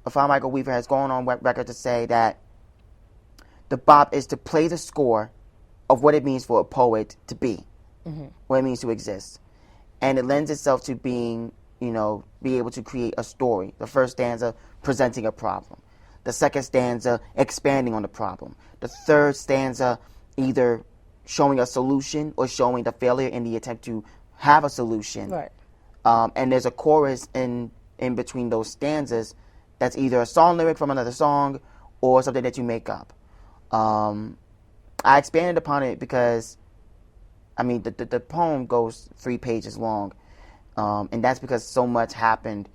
Father Michael Weaver has gone on record to say that the bop is to play the score of what it means for a poet to be, what it means to exist. And it lends itself to being, be able to create a story. The first stanza, presenting a problem. The second stanza, expanding on the problem. The third stanza, either showing a solution or showing the failure in the attempt to have a solution. Right. And there's a chorus in between those stanzas that's either a song lyric from another song or something that you make up. I expanded upon it because, the poem goes 3 pages long, and that's because so much happened.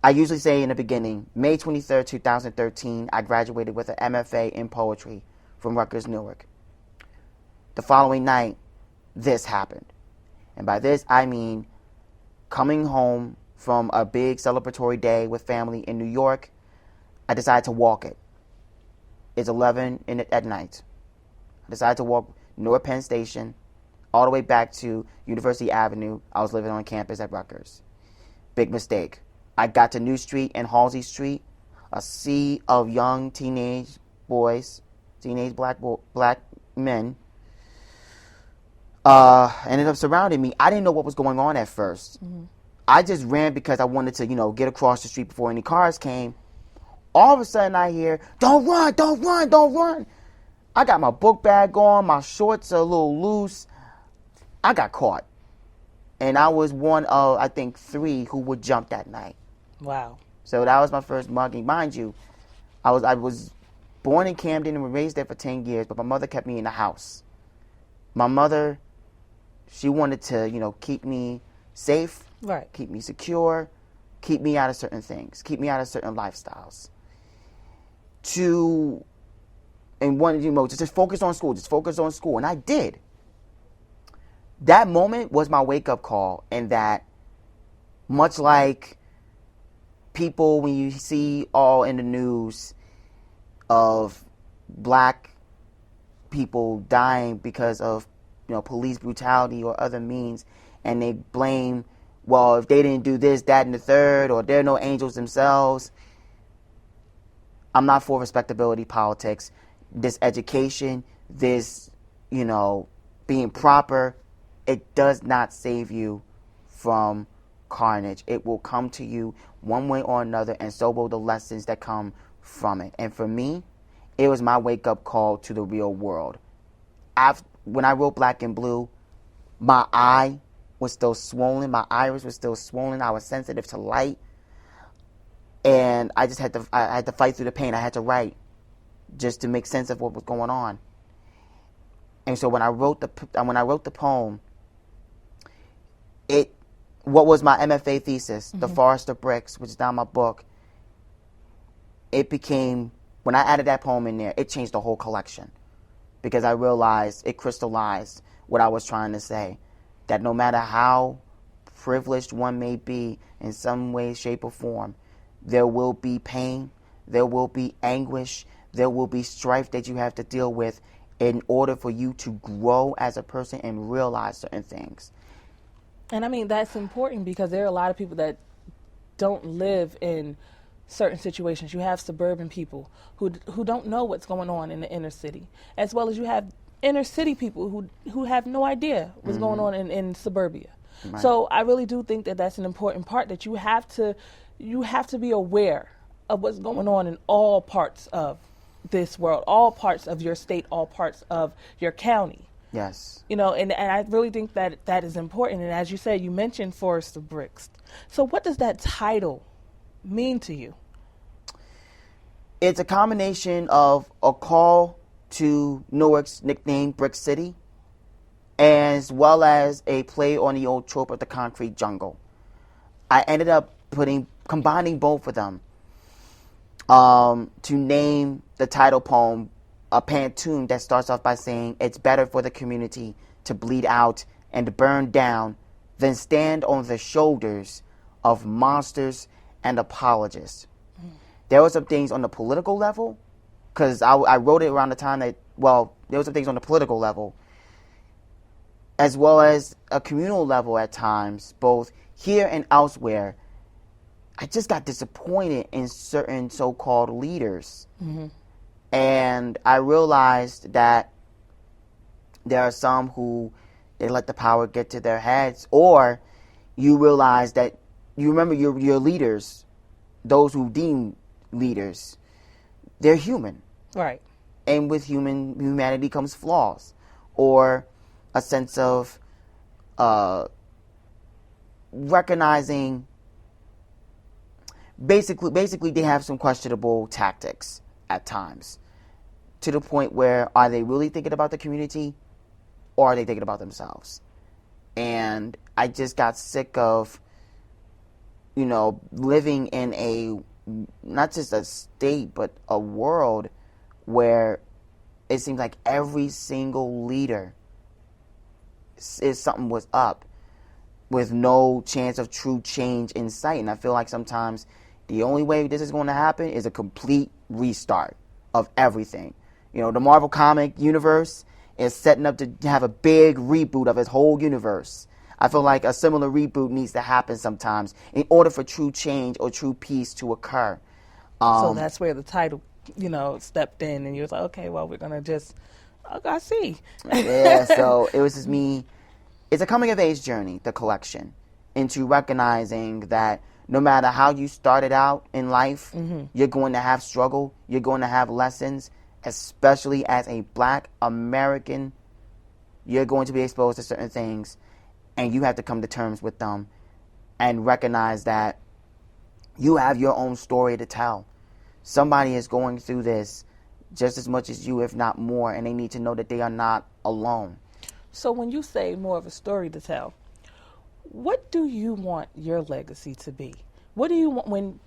I usually say in the beginning, May 23rd, 2013, I graduated with an MFA in poetry from Rutgers, Newark. The following night, this happened. And by this, I mean coming home from a big celebratory day with family in New York. I decided to walk it. It's 11 at night. I decided to walk Newark Penn Station all the way back to University Avenue. I was living on campus at Rutgers. Big mistake. I got to New Street and Halsey Street. A sea of young teenage boys, teenage black men, ended up surrounding me. I didn't know what was going on at first. I just ran because I wanted to, get across the street before any cars came. All of a sudden I hear, "Don't run, don't run, don't run." I got my book bag on, my shorts are a little loose. I got caught. And I was one of, I think, 3 who would jump that night. Wow. So that was my first mugging. Mind you, I was born in Camden and was raised there for 10 years, but my mother kept me in the house. My mother, she wanted to, keep me safe, Right. keep me secure, keep me out of certain things, keep me out of certain lifestyles. Just focus on school, and I did. That moment was my wake-up call, and that, much like people, when you see all in the news of black people dying because of, police brutality or other means, and they blame, well, if they didn't do this, that, and the third, or they're no angels themselves. I'm not for respectability politics. This education, this, being proper, it does not save you from carnage. It will come to you one way or another, and so will the lessons that come from it. And for me, it was my wake-up call to the real world. When I wrote Black and Blue, my eye was still swollen. My iris was still swollen. I was sensitive to light. And I just had to fight through the pain. I had to write just to make sense of what was going on. And so when I wrote the poem, what was my MFA thesis, The Forest of Bricks, which is now my book, it became, when I added that poem in there, it changed the whole collection. Because I realized, it crystallized what I was trying to say. That no matter how privileged one may be in some way, shape, or form, there will be pain, there will be anguish, there will be strife that you have to deal with in order for you to grow as a person and realize certain things. And that's important because there are a lot of people that don't live in certain situations. You have suburban people who don't know what's going on in the inner city, as well as you have inner city people who have no idea what's going on in suburbia. Right. So I really do think that that's an important part, that you have to be aware of what's going on in all parts of this world, all parts of your state, all parts of your county. Yes. And I really think that is important. And as you said, you mentioned Forest of Bricks. So what does that title mean to you? It's a combination of a call to Newark's nickname, Brick City, as well as a play on the old trope of the concrete jungle. I ended up combining both of them to name the title poem a pantoum that starts off by saying, "It's better for the community to bleed out and burn down than stand on the shoulders of monsters and apologists." There were some things on the political level, because I wrote it around the time there were some things on the political level, as well as a communal level at times, both here and elsewhere, I just got disappointed in certain so-called leaders. And I realized that there are some who they let the power get to their heads, or you realize that you remember your leaders, those who deem leaders, they're human. Right. And with humanity comes flaws, or a sense of recognizing. Basically, they have some questionable tactics at times, to the point where are they really thinking about the community, or are they thinking about themselves? And I just got sick of, living in a, not just a state, but a world where it seems like every single leader is something was up, with no chance of true change in sight. And I feel like sometimes the only way this is going to happen is a complete restart of everything. The Marvel comic universe is setting up to have a big reboot of its whole universe. I feel like a similar reboot needs to happen sometimes in order for true change or true peace to occur. So that's where the title, stepped in, and you was like, okay, well, we're going to just, I see. Yeah, so it was just me. It's a coming-of-age journey, the collection, into recognizing that no matter how you started out in life, you're going to have struggle, you're going to have lessons, especially as a Black American. You're going to be exposed to certain things, and you have to come to terms with them and recognize that you have your own story to tell. Somebody is going through this just as much as you, if not more, and they need to know that they are not alone. So when you say more of a story to tell, what do you want your legacy to be? What do you want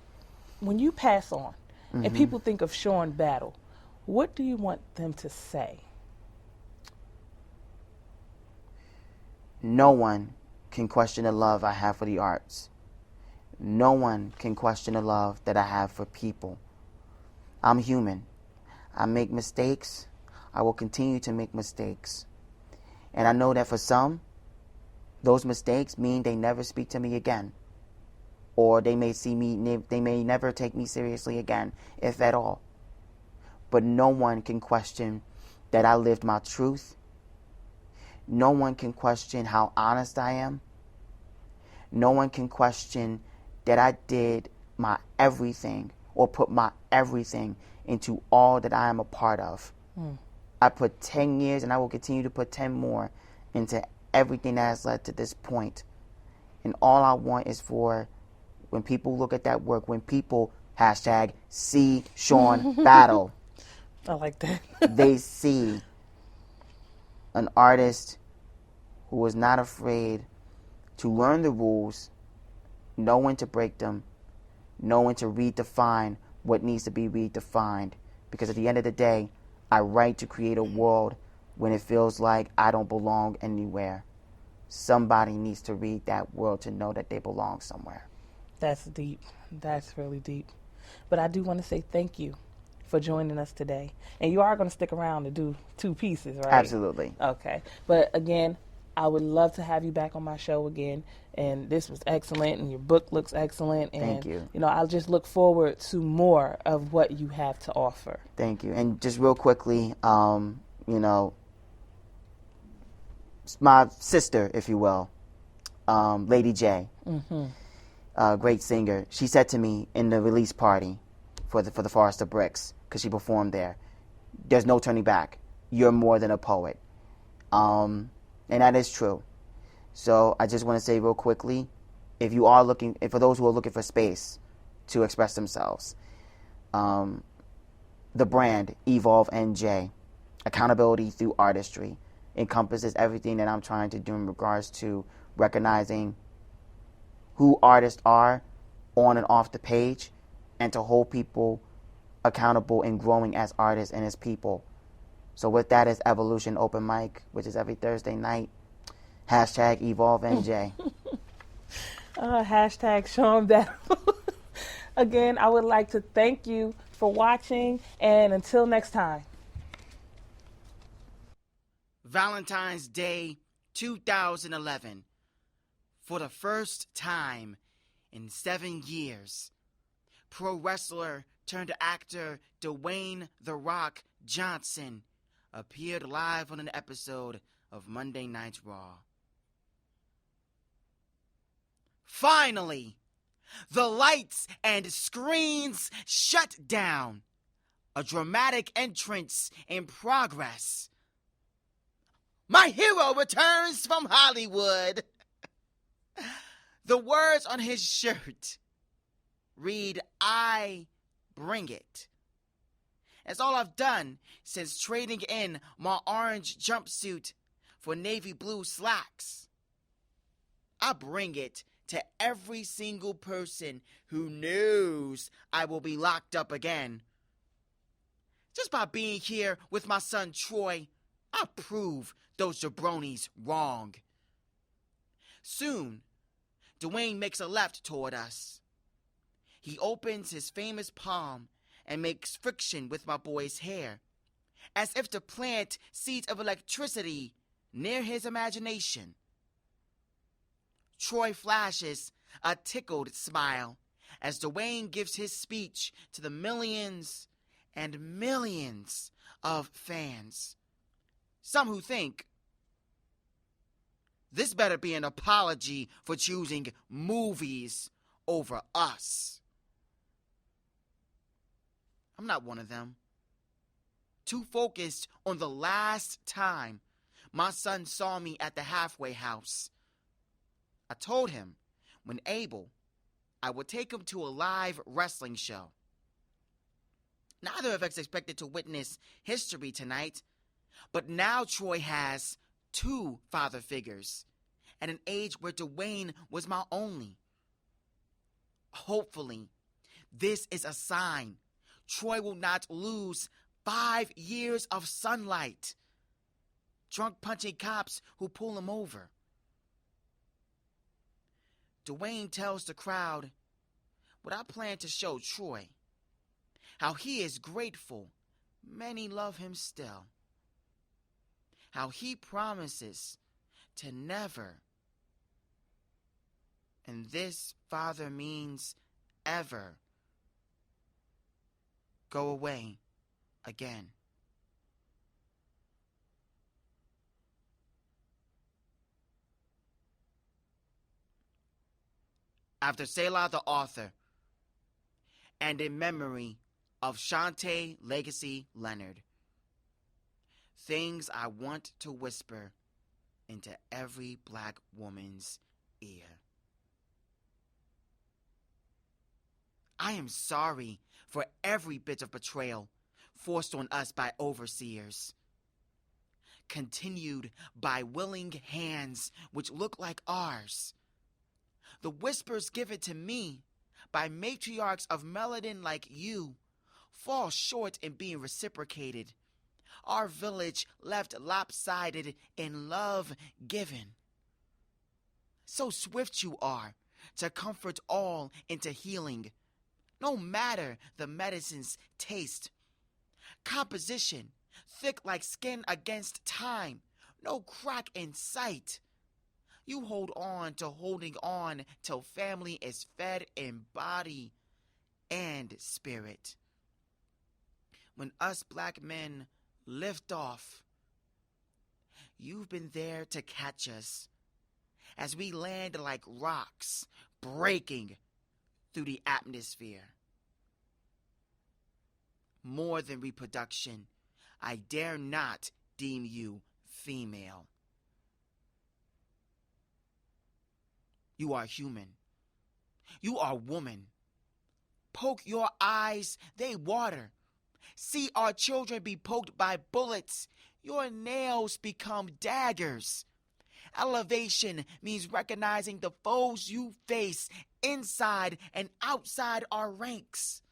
when you pass on and people think of Sean Battle? What do you want them to say? No one can question the love I have for the arts. No one can question the love that I have for people. I'm human. I make mistakes. I will continue to make mistakes. And I know that for some, those mistakes mean they never speak to me again. Or they may never take me seriously again, if at all. But no one can question that I lived my truth. No one can question how honest I am. No one can question that I did my everything, or put my everything into all that I am a part of. I put 10 years, and I will continue to put 10 more into everything that has led to this point. And all I want is for when people look at that work, when people #see Sean Battle, I like that. they see an artist who was not afraid to learn the rules, know when to break them, know when to redefine what needs to be redefined. Because at the end of the day, I write to create a world when it feels like I don't belong anywhere. Somebody needs to read that world to know that they belong somewhere. That's deep. That's really deep. But I do want to say thank you for joining us today. And you are going to stick around to do 2 pieces, right? Absolutely. Okay. But again, I would love to have you back on my show again. And this was excellent, and your book looks excellent. And, Thank you. I'll just look forward to more of what you have to offer. Thank you. And just real quickly, my sister, if you will, Lady J, great singer, she said to me in the release party for the Forest of Bricks, because she performed there, there's no turning back. You're more than a poet. And that is true. So I just want to say real quickly, for those who are looking for space to express themselves, the brand Evolve NJ, accountability through artistry, encompasses everything that I'm trying to do in regards to recognizing who artists are on and off the page, and to hold people accountable and growing as artists and as people. So with that is Evolution Open Mic, which is every Thursday night. #EvolveNJ. #Sean Battle. Again, I would like to thank you for watching, and until next time. Valentine's Day 2011. For the first time in 7 years, pro wrestler turned actor Dwayne "The Rock" Johnson appeared live on an episode of Monday Night Raw. Finally, the lights and screens shut down. A dramatic entrance in progress. My hero returns from Hollywood. The words on his shirt read, "I bring it." That's all I've done since trading in my orange jumpsuit for navy blue slacks. I bring it to every single person who knows I will be locked up again. Just by being here with my son Troy, I prove those jabronis wrong. Soon, Dwayne makes a left toward us. He opens his famous palm and makes friction with my boy's hair, as if to plant seeds of electricity near his imagination. Troy flashes a tickled smile as Dwayne gives his speech to the millions and millions of fans. Some who think, this better be an apology for choosing movies over us. I'm not one of them. Too focused on the last time my son saw me at the halfway house. I told him, when able, I would take him to a live wrestling show. Neither of us expected to witness history tonight, but now Troy has 2 father figures at an age where Dwayne was my only. Hopefully, this is a sign Troy will not lose 5 years of sunlight, drunk punching cops who pull him over. Dwayne tells the crowd what I plan to show Troy, how he is grateful many love him still, how he promises to never, and this, Father, means ever, go away again. After Selah the author, and in memory of Shantae Legacy Leonard, things I want to whisper into every black woman's ear. I am sorry for every bit of betrayal forced on us by overseers, continued by willing hands which look like ours. The whispers given to me by matriarchs of melanin like you fall short in being reciprocated. Our village left lopsided in love given. So swift you are to comfort all into healing, no matter the medicine's taste. Composition, thick like skin against time, no crack in sight. You hold on to holding on till family is fed in body and spirit. When us black men lift off, you've been there to catch us as we land like rocks breaking through the atmosphere. More than reproduction, I dare not deem you female. You are human. You are woman. Poke your eyes, they water. See our children be poked by bullets. Your nails become daggers. Elevation means recognizing the foes you face inside and outside our ranks.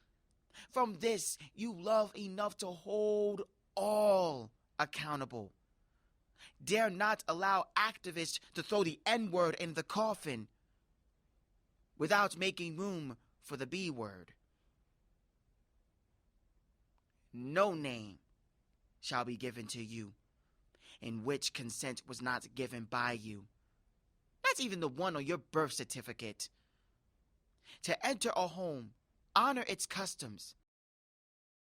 From this, you love enough to hold all accountable. Dare not allow activists to throw the N-word in the coffin without making room for the B-word. No name shall be given to you in which consent was not given by you. Not even the one on your birth certificate. to enter a home, honor its customs,